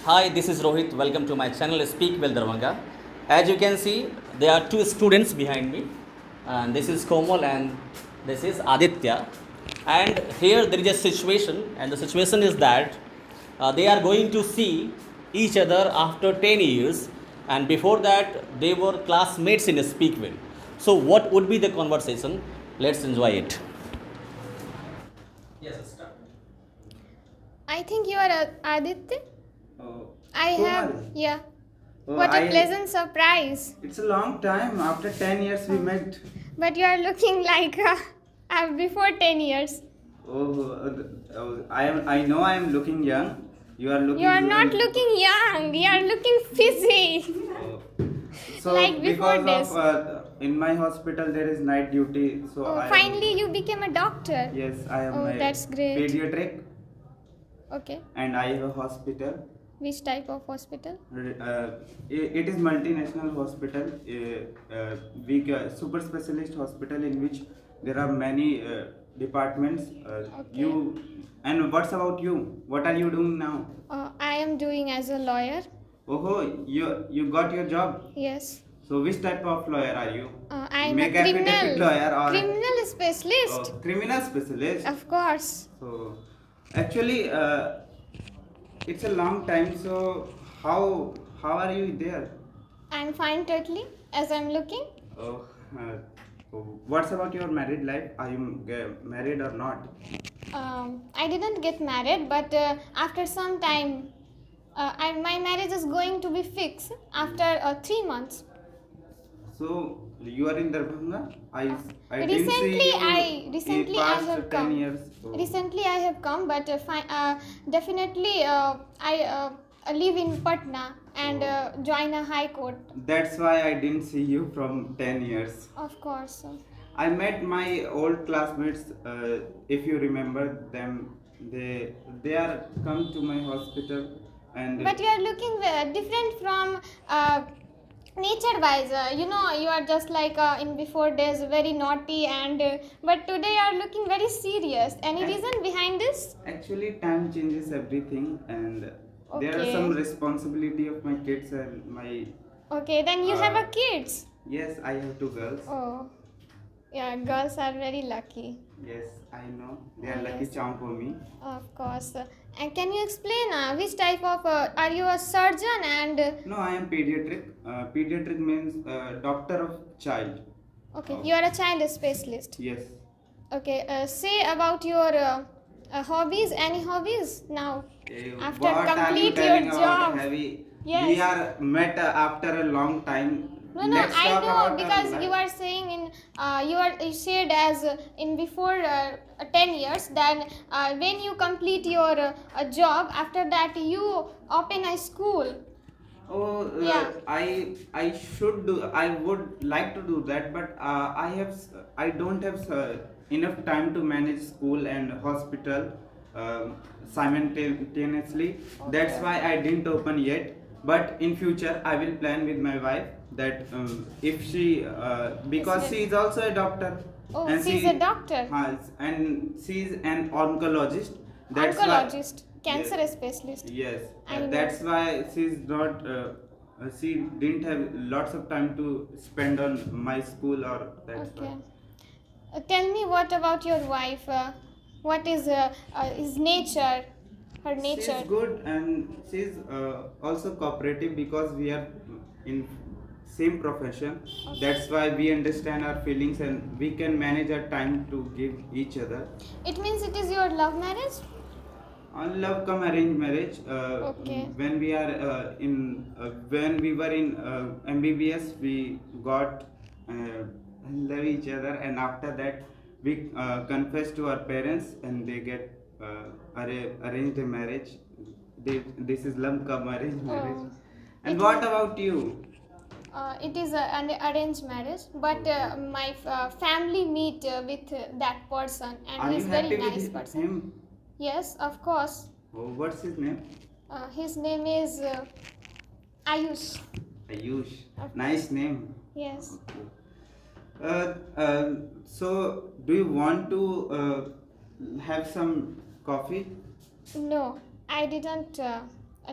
Hi, this is Rohit. Welcome to my channel Speak Well Dharmanga. As you can see, there are two students behind me, and this is Komal and this is Aditya. And here there is a situation, and the situation is that they are going to see each other after 10 years, and before that, they were classmates in Speak Well. So, what would be the conversation? Let's enjoy it. Yes, start. I think you are Aditya. Oh, I have, Komal. yeah. Oh, What a pleasant surprise. It's a long time. After 10 years we met. But you are looking like before 10 years. I know I am looking young. You are looking You are even- not looking young. You are looking fizzy. Oh. So Like before because this. of in my hospital there is night duty. So Oh, I am- finally you became a doctor. Yes, I am Oh, a that's great. pediatric Okay. and I have a hospital. Which type of hospital? It is multinational hospital, super specialist hospital in which there are many departments. Okay. You and what's about you? What are you doing now? I am doing as a lawyer. Oh, you got your job. Yes. So which type of lawyer are you? I am a Make affidavit criminal. lawyer or Criminal specialist. criminal specialist. Of course. So actually, it's a long time. So how are you there? I'm fine totally as I'm looking. Oh, what's about your married life? Are you married or not? I didn't get married, but after some time, my marriage is going to be fixed after 3 months. So you are in Darbhanga? I didn't Recently, see you recently in I past have 10 come. years. Oh. Recently I have come, but definitely I live in Patna and join a high court. That's why I didn't see you from 10 years. Of course. I met my old classmates. If you remember them, they are come to my hospital and. But you are looking different from nature wise. You are just like in before days very naughty and but today you are looking very serious. Any reason behind this? Actually, time changes everything, and there are Okay. some responsibility of my kids and my. Okay, then you have a kids. Yes, I have two girls. Oh, yeah, girls are very lucky. Yes, I know. They are lucky Yes. charm for me. Of course. And can you explain which type of are you a surgeon and No, I am pediatric. Pediatric means doctor of child. okay, Oh. you are a child specialist. Yes. Okay, say about your hobbies. Any hobbies now? After what are you complete telling your about job. heavy? Yes. We are met after a long time. No, Let's I talk know about our because life. you are saying in you said as in before 10 years. Then when you complete your job, after that you open a school. Oh, Yeah. I should do. I would like to do that, but I don't have enough time to manage school and hospital simultaneously. That's why I didn't open yet. But in future, I will plan with my wife that if she because Yes, she is also a doctor. Oh, and she's a doctor. And she is an oncologist. That's why- Oncologist, cancer Yes. specialist. Yes, I know. that's why she's not. She didn't have lots of time to spend on my school, or that's Okay. why. Tell me what about your wife? What is his nature? Her nature. She's good and she's also cooperative because we are in same profession. That's why we understand our feelings and we can manage our time to give each other. It means it is your love marriage? On love come arranged marriage. Okay. When we are when we were in MBBS, we got love each other, and after that we confess to our parents, and they get arranged a marriage. This is love come arranged marriage. Oh. And It what was- about you? It is an arranged marriage, but my family meet with that person, and Are he's you very happy nice with person. him? Yes, of course. Oh, what's his name? His name is Ayush. Ayush. Of Nice name. Yes. So, do you want to have some coffee? No, I didn't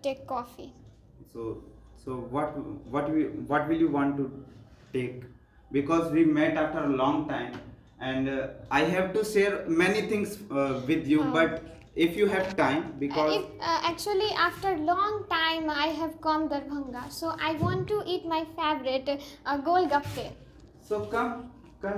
take coffee. So what will you want to take? Because we met after a long time, and I have to share many things with you. But if you have time, because If, actually, after long time, I have come Darbhanga, so I want to eat my favorite golgappe. so come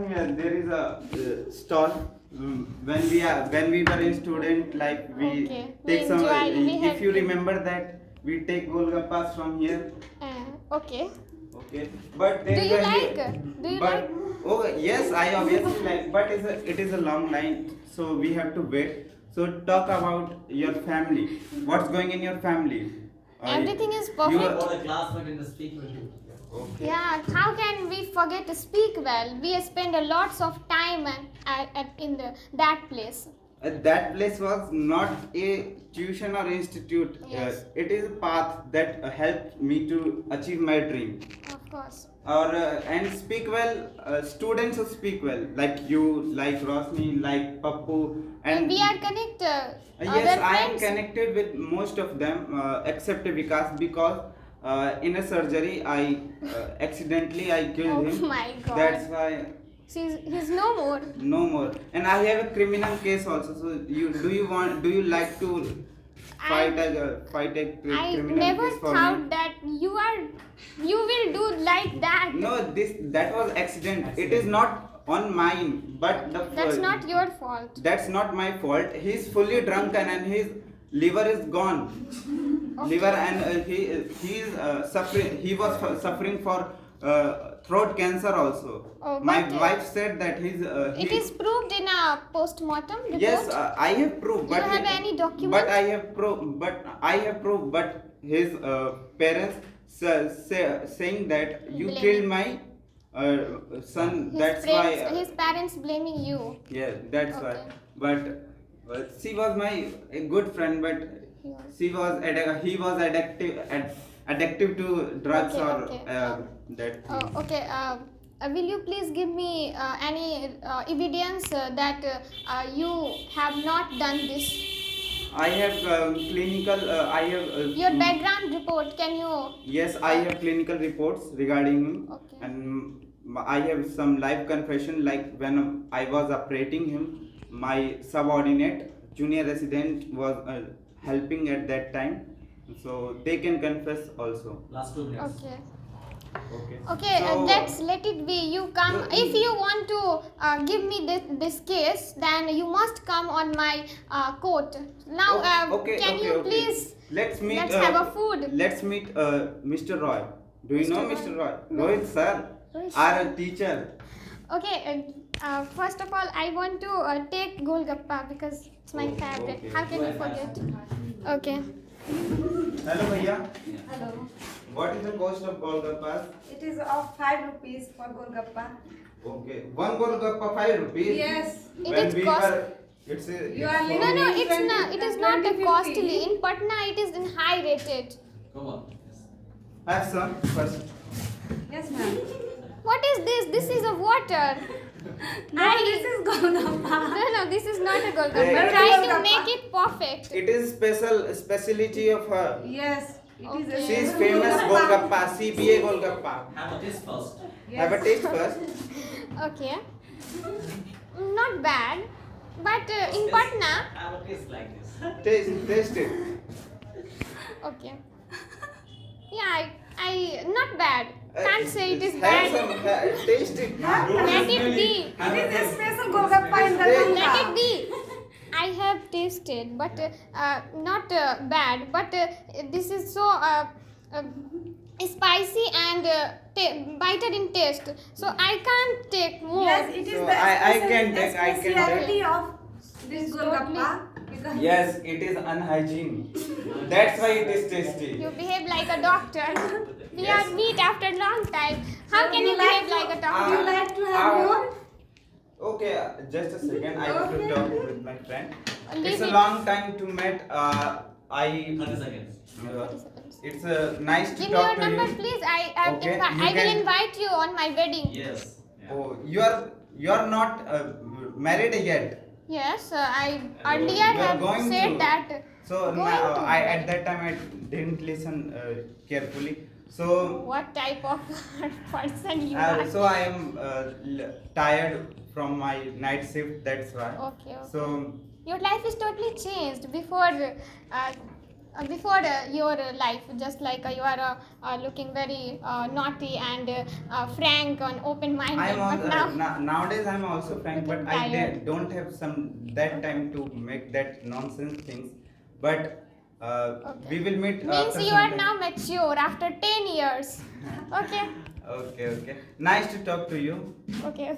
here. There is a stall. When we were in student life, we Okay, take we some. enjoy, we have If you to- remember that, we take golgappas from here. Okay. Okay, but there Do is you a like? here- Do you but, like? Oh yes, I obviously like. But it is a long line, so we have to wait. So talk about your family. What's going in your family? Everything is you perfect. are- Or a classmate in the speak with you. Okay. Yeah, how can we forget to speak well? We spend a lots of time in that place. That place was not a tuition or institute. Yes. It is a path that helped me to achieve my dream. Of course. And speak well. Students who speak well, like you, like Rosni, like Pappu, and we are connected. yes, I am connected with most of them except Vikas, because in a surgery I accidentally I killed him. Oh my God. That's why He's no more. no more. And I have a criminal case also. So do you like to fight a I criminal never case for thought me? that you will do like that. No, that was accident. It is not on mine, but That's not your fault. That's not my fault. He's fully drunken and his liver is gone. Okay. Liver, and he is suffering. He was suffering for throat cancer also. Oh, My but, wife said that It is proved in a post-mortem report. Yes, I have proof. Do you have any document? But I have proof. But his parents saying that you Blaming. killed my son. His parents blaming you. Yeah, that's why. Okay. But she was my good friend. But he was addictive to drugs, Okay, or okay. that. Oh, okay. Will you please give me any evidence that you have not done this? I have clinical. I have Your background report, can you? Yes, I have clinical reports regarding him, Okay. and I have some live confession. Like when I was operating him, my subordinate, junior resident, was helping at that time, so they can confess also. Last 2 minutes. Okay. Okay. Okay, So, let's let it be. You come. If you want to give me this case, then you must come on my court. Now, can you please? Let's meet. Let's have a food. Let's meet Mr. Roy. Do you Mr. know Roy? Mr. Roy? No. Rohit sir, Rohit our teacher. Okay. First of all, I want to take golgappa because it's my Oh, favorite. okay. How can you forget? Okay. Hello, bhaiya. Hello. What is the cost of golgappas? It is of 5 rupees for Golgappa. Okay, one golgappa 5 rupees. Yes. It is cost. It's a. You are it's living No, for- it's not. It is not 20, costly. In Patna, it is in high rated. Come on. Yes. Have some first. Yes, ma'am. What is this? This is a water. No, this is Golgappa. No, this is not a Hey. golgappa. Try to Golgappa. make it perfect. It is speciality of her. Yes. It is Okay. She is a famous golgappa, CBA golgappa. Have a taste first. Yes. Have a taste first. Okay. Not bad. But in Patna, Have a taste like this. Taste it. okay. Yeah, I not bad. Can't say it is Have bad. some, taste it. Let it be. It is a special Golgappa in Let it Darbhanga. be. I have tasted, but not bad. But this is so spicy and bitter in taste. So I can't take more. Yes, it is So the I can take, I can speciality take. of this Golgappa. Because Yes, it is unhygiene. That's why it is tasty. You behave like a doctor. We Yes. are meet after long time. How So can you you like behave to- like a Would doctor? you like to have more? Okay, just a second. I have to Okay. talk with my friend. Leave It's a it. long time to meet. I 30 seconds. it's nice to Give me talk your to number, you. please. Okay, you I will can- invite you on my wedding. Yes. Yeah. Oh, you are not married yet. Yes, I You earlier are have going said to. that So Going now, to I bed. at that time I didn't listen carefully. So What type of person you are? so I am tired from my night shift. That's why. Okay, okay. So Your life is totally changed before your life. Just like you are looking very naughty and frank and open-minded. I am on But now nowadays I am also frank, but looking tired. don't have some that time to make that nonsense things. But we will meet Means after you some are time. now mature after 10 years. Okay. Okay. Nice to talk to you. Okay.